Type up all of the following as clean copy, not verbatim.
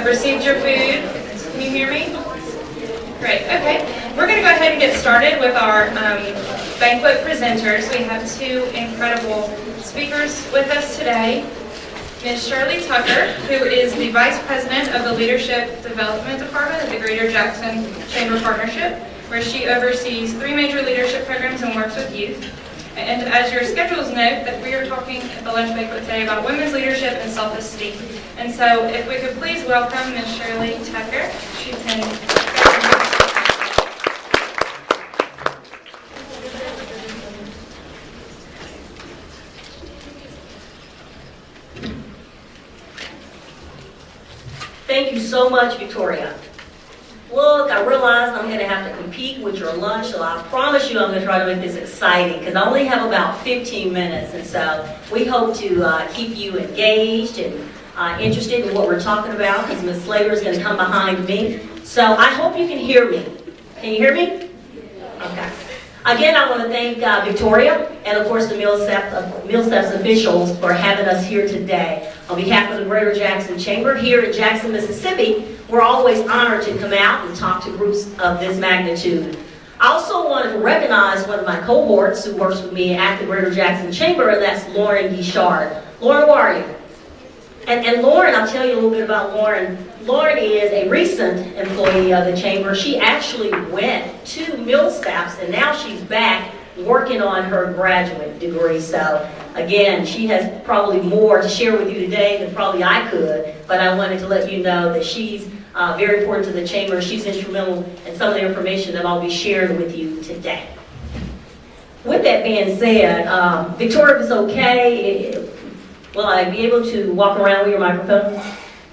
have received your food. Can you hear me? Great, okay. We're going to go ahead and get started with our banquet presenters. We have two incredible speakers with us today. Ms. Shirley Tucker, who is the Vice President of the Leadership Development Department of the Greater Jackson Chamber Partnership, where she oversees 3 major leadership programs and works with youth. And as your schedules note, that we are talking at the lunch banquet today about women's leadership and self-esteem. And so if we could please welcome Ms. Shirley Tucker. She can... Thank you so much, Victoria. Look, I realize I'm going to have to compete with your lunch, so I promise you I'm going to try to make this exciting because I only have about 15 minutes, and so we hope to keep you engaged and interested in what we're talking about because Ms. Slater is going to come behind me. So I hope you can hear me. Can you hear me? Okay. Again, I want to thank Victoria and, of course, the Millsteps officials for having us here today. On behalf of the Greater Jackson Chamber here in Jackson, Mississippi, we're always honored to come out and talk to groups of this magnitude. I also want to recognize one of my cohorts who works with me at the Greater Jackson Chamber, and that's Lauren Guichard. Lauren, where are you? And Lauren, I'll tell you a little bit about Lauren. Lauren is a recent employee of the Chamber. She actually went to Millsteps, and now she's back working on her graduate degree. So, again, she has probably more to share with you today than probably I could, but I wanted to let you know that she's very important to the Chamber. She's instrumental in some of the information that I'll be sharing with you today. With that being said, Victoria, if it's okay, will I be able to walk around with your microphone?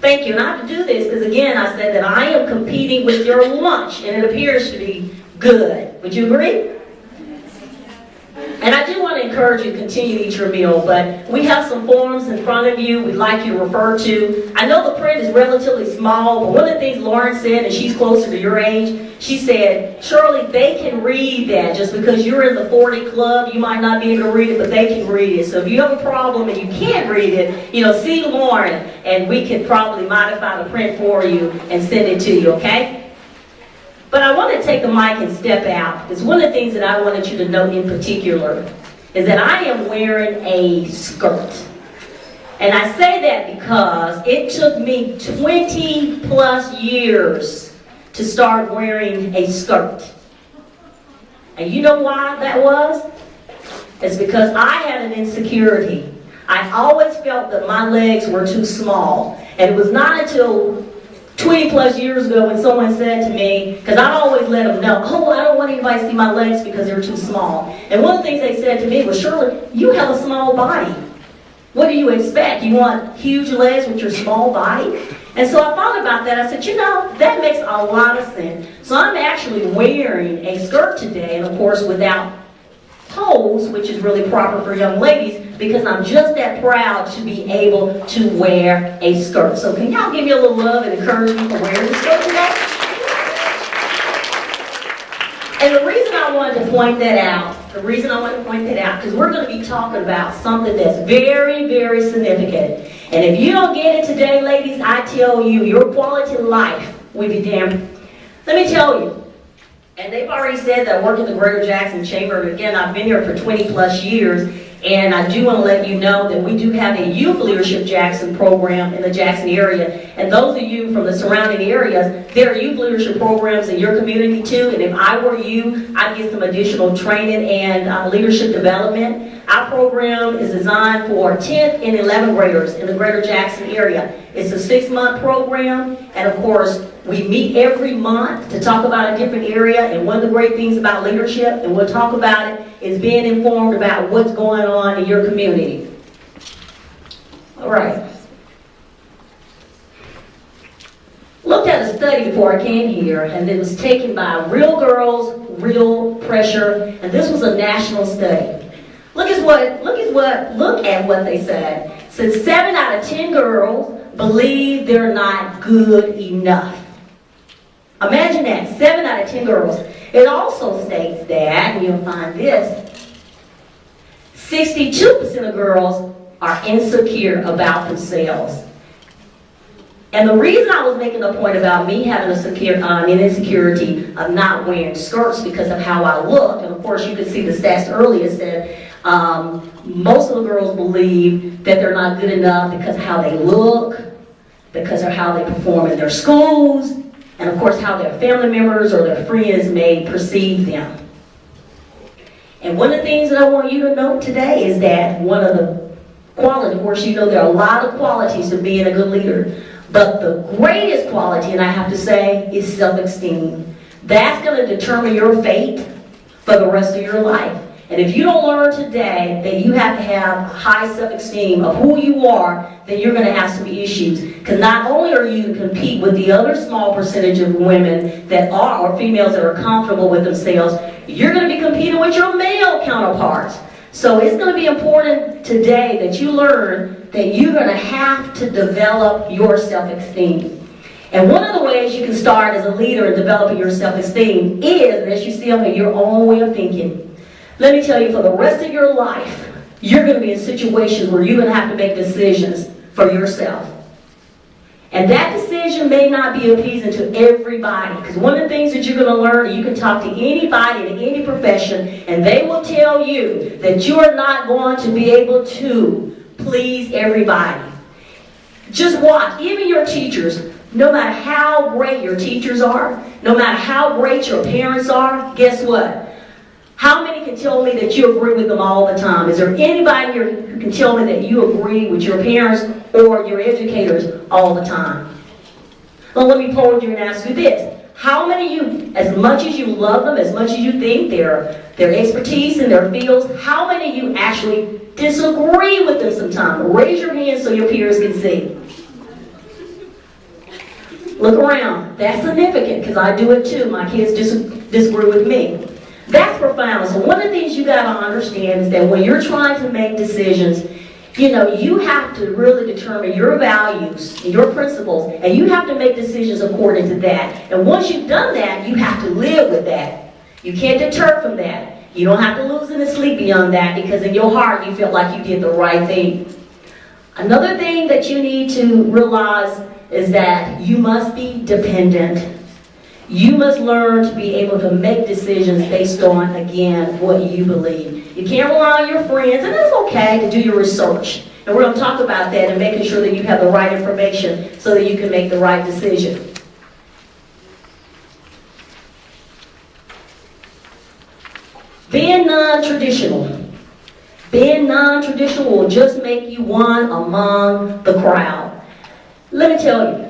Thank you. And I have to do this because, again, I said that I am competing with your lunch, and it appears to be good. Would you agree? And I do want to encourage you to continue to eat your meal, but we have some forms in front of you we'd like you to refer to. I know the print is relatively small, but one of the things Lauren said, and she's closer to your age, she said, Shirley, they can read that. Just because you're in the 40 club, you might not be able to read it, but they can read it. So if you have a problem and you can't read it, see Lauren, and we can probably modify the print for you and send it to you, okay? But I want to take the mic and step out, because one of the things that I wanted you to note in particular is that I am wearing a skirt. And I say that because it took me 20 plus years to start wearing a skirt. And you know why that was? It's because I had an insecurity. I always felt that my legs were too small. And it was not until 20 plus years ago when someone said to me, because I'd always let them know, oh, I don't want anybody to see my legs because they're too small. And one of the things they said to me was, Shirley, you have a small body. What do you expect? You want huge legs with your small body? And so I thought about that. I said, that makes a lot of sense. So I'm actually wearing a skirt today, and of course without hose, which is really proper for young ladies, because I'm just that proud to be able to wear a skirt. So can y'all give me a little love and encourage me for wearing the skirt today? And the reason I wanted to point that out, because we're going to be talking about something that's very, very significant. And if you don't get it today, ladies, I tell you, your quality of life will be damned. Let me tell you, and they've already said that I work at the Greater Jackson Chamber. Again, I've been here for 20 plus years, and I do want to let you know that we do have a Youth Leadership Jackson program in the Jackson area. And those of you from the surrounding areas, there are youth leadership programs in your community too. And if I were you, I'd get some additional training and leadership development. Our program is designed for 10th and 11th graders in the Greater Jackson area. It's a 6-month program, and of course, we meet every month to talk about a different area. And one of the great things about leadership, and we'll talk about it, is being informed about what's going on in your community. All right. Looked at a study before I came here, and it was taken by Real Girls, Real Pressure, and this was a national study. Look at what they said. It said 7 out of 10 girls believe they're not good enough. Imagine that, 7 out of 10 girls. It also states that, and you'll find this, 62% of girls are insecure about themselves. And the reason I was making a point about me having an insecurity of not wearing skirts because of how I looked, and of course you could see the stats earlier said most of the girls believe that they're not good enough because of how they look, because of how they perform in their schools, and of course how their family members or their friends may perceive them. And one of the things that I want you to note today is that one of the qualities, of course you know there are a lot of qualities to being a good leader, but the greatest quality, and I have to say, is self-esteem. That's going to determine your fate for the rest of your life. And if you don't learn today that you have to have high self-esteem of who you are, then you're going to have some issues. Because not only are you to compete with the other small percentage of women that are, or females that are comfortable with themselves, you're going to be competing with your male counterparts. So it's going to be important today that you learn that you're going to have to develop your self-esteem. And one of the ways you can start as a leader in developing your self-esteem is, as you see on here, your own way of thinking. Let me tell you, for the rest of your life, you're going to be in situations where you're going to have to make decisions for yourself. And that decision may not be appeasing to everybody. Because one of the things that you're going to learn, you can talk to anybody in any profession, and they will tell you that you're not going to be able to please everybody. Just watch, even your teachers, no matter how great your teachers are, no matter how great your parents are, guess what? How many can tell me that you agree with them all the time? Is there anybody here who can tell me that you agree with your parents or your educators all the time? Well, let me pose you and ask you this. How many of you, as much as you love them, as much as you think their expertise in their fields, how many of you actually disagree with them sometimes? Raise your hand so your peers can see. Look around. That's significant because I do it too. My kids disagree with me. That's profound. So one of the things you got to understand is that when you're trying to make decisions, you have to really determine your values and your principles, and you have to make decisions according to that. And once you've done that, you have to live with that. You can't deter from that. You don't have to lose any sleep beyond that, because in your heart you feel like you did the right thing. Another thing that you need to realize is that you must be dependent. You must learn to be able to make decisions based on, again, what you believe. You can't rely on your friends, and it's okay to do your research. And we're going to talk about that and making sure that you have the right information so that you can make the right decision. Being non-traditional. Being non-traditional will just make you one among the crowd. Let me tell you,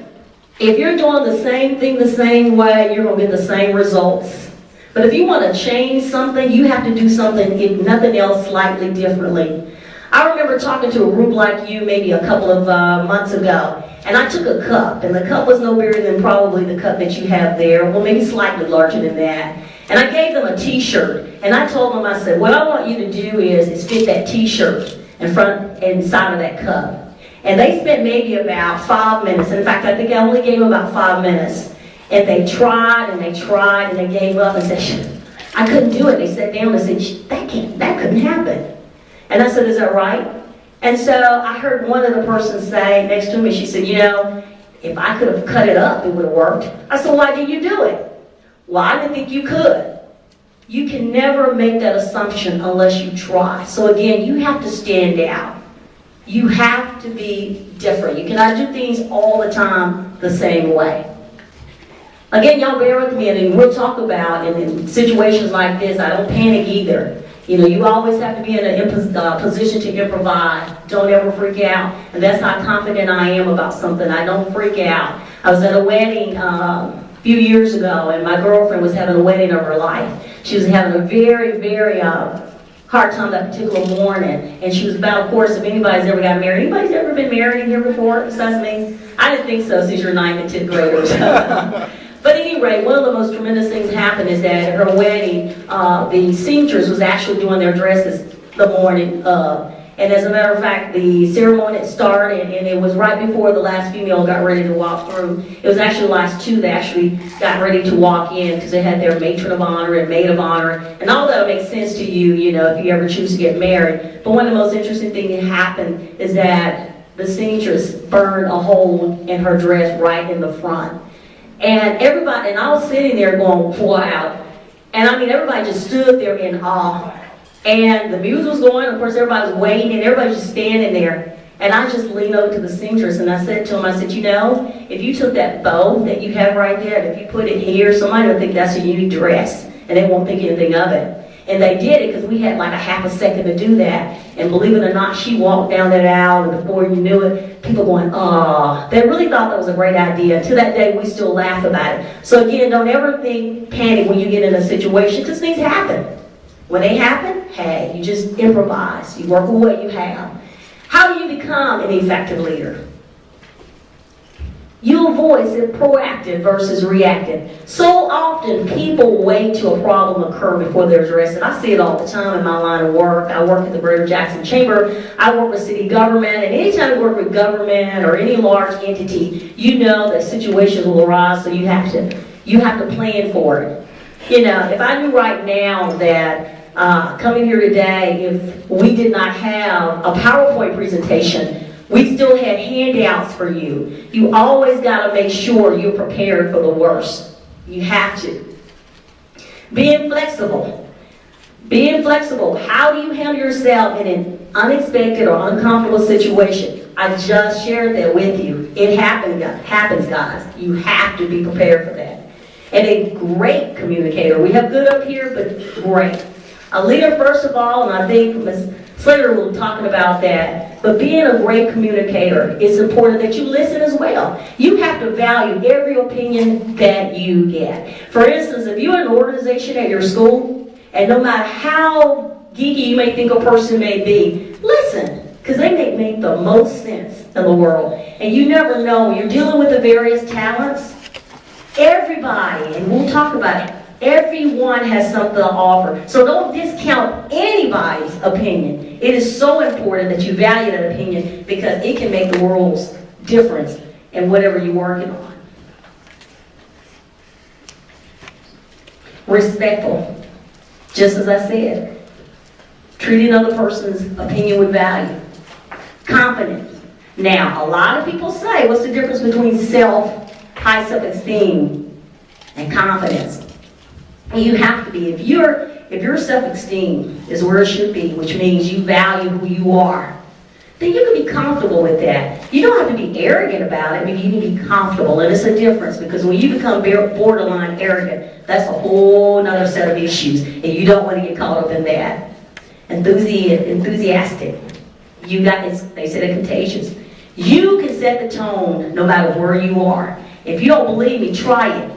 if you're doing the same thing the same way, you're going to get the same results. But if you want to change something, you have to do something, if nothing else, slightly differently. I remember talking to a group like you maybe a couple of months ago, and I took a cup, and the cup was no bigger than probably the cup that you have there, well, maybe slightly larger than that. And I gave them a t-shirt, and I told them, I said, what I want you to do is fit that t-shirt inside of that cup. And they spent maybe about 5 minutes. In fact, I think I only gave them about 5 minutes. And they tried and they tried and they gave up and said, I couldn't do it. They sat down and said, that couldn't happen. And I said, is that right? And so I heard one of the persons say next to me, she said, if I could have cut it up, it would have worked. I said, why did you do it? Well, I didn't think you could. You can never make that assumption unless you try. So again, you have to stand out. You have to be different. You cannot do things all the time the same way. Again, y'all bear with me, and we'll talk about, and in situations like this, I don't panic either. You always have to be in a position to improvise. Don't ever freak out. And that's how confident I am about something. I don't freak out. I was at a wedding a few years ago, and my girlfriend was having a wedding of her life. She was having a very, very hard time that particular morning, and she was about, of course, if anybody's ever got married. Anybody's ever been married in here before besides me? I didn't think so, since you're 9th and 10th graders. But at any rate, one of the most tremendous things happened is that at her wedding, the seamstress was actually doing their dresses the morning of. And as a matter of fact, the ceremony had started, and it was right before the last female got ready to walk through. It was actually the last two that actually got ready to walk in, because they had their matron of honor and maid of honor. And all that will make sense to you, if you ever choose to get married. But one of the most interesting things that happened is that the seamstress burned a hole in her dress right in the front. And everybody, and I was sitting there going, wow. And I mean, everybody just stood there in awe. And the music was going, of course, everybody was waiting, and everybody was just standing there. And I just leaned over to the seamstress, and I said to him, I said, you know, if you took that bow that you have right there, and if you put it here, somebody will think that's a unique dress, and they won't think anything of it. And they did it because we had like a half a second to do that. And believe it or not, she walked down that aisle, and before you knew it, people going, oh. They really thought that was a great idea. To that day, we still laugh about it. So again, don't ever panic when you get in a situation, because things happen. When they happen, hey, you just improvise. You work with what you have. How do you become an effective leader? You avoid it proactive versus reactive. So often people wait till a problem occurs before they're addressed. And I see it all the time in my line of work. I work at the Greater Jackson Chamber. I work with city government. And anytime you work with government or any large entity, you know that situations will arise, so you have to plan for it. You know, if I knew right now that coming here today, if we did not have a PowerPoint presentation, we still had handouts for you. You always got to make sure you're prepared for the worst. You have to. Being flexible. Being flexible. How do you handle yourself in an unexpected or uncomfortable situation? I just shared that with you. It happens, guys. You have to be prepared for that. And a great communicator. We have good up here, but great. A leader, first of all, and I think Ms. Slater will be talking about that, but being a great communicator, it's important that you listen as well. You have to value every opinion that you get. For instance, if you're in an organization at your school, and no matter how geeky you may think a person may be, listen, because they may make the most sense in the world. And you never know, when you're dealing with the various talents, everybody, and we'll talk about it, everyone has something to offer. So don't discount anybody's opinion. It is so important that you value that opinion, because it can make the world's difference in whatever you're working on. Respectful. Just as I said, treating another person's opinion with value. Confident. Now, a lot of people say, what's the difference between high self-esteem and confidence? You have to be. If your self-esteem is where it should be, which means you value who you are, then you can be comfortable with that. You don't have to be arrogant about it, but you can be comfortable. And it's a difference, because when you become borderline arrogant, that's a whole other set of issues, and you don't want to get caught up in that. Enthusiastic. They say they're contagious. You can set the tone no matter where you are. If you don't believe me, try it.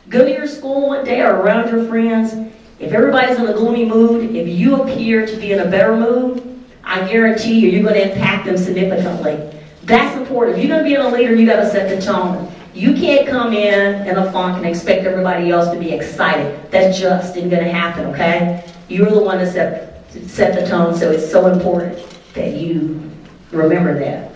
Go to your school one day or around your friends. If everybody's in a gloomy mood, if you appear to be in a better mood, I guarantee you're going to impact them significantly. That's important. If you're going to be a leader, you got to set the tone. You can't come in a funk and expect everybody else to be excited. That just isn't going to happen, okay? You're the one to set the tone, so it's so important that you remember that.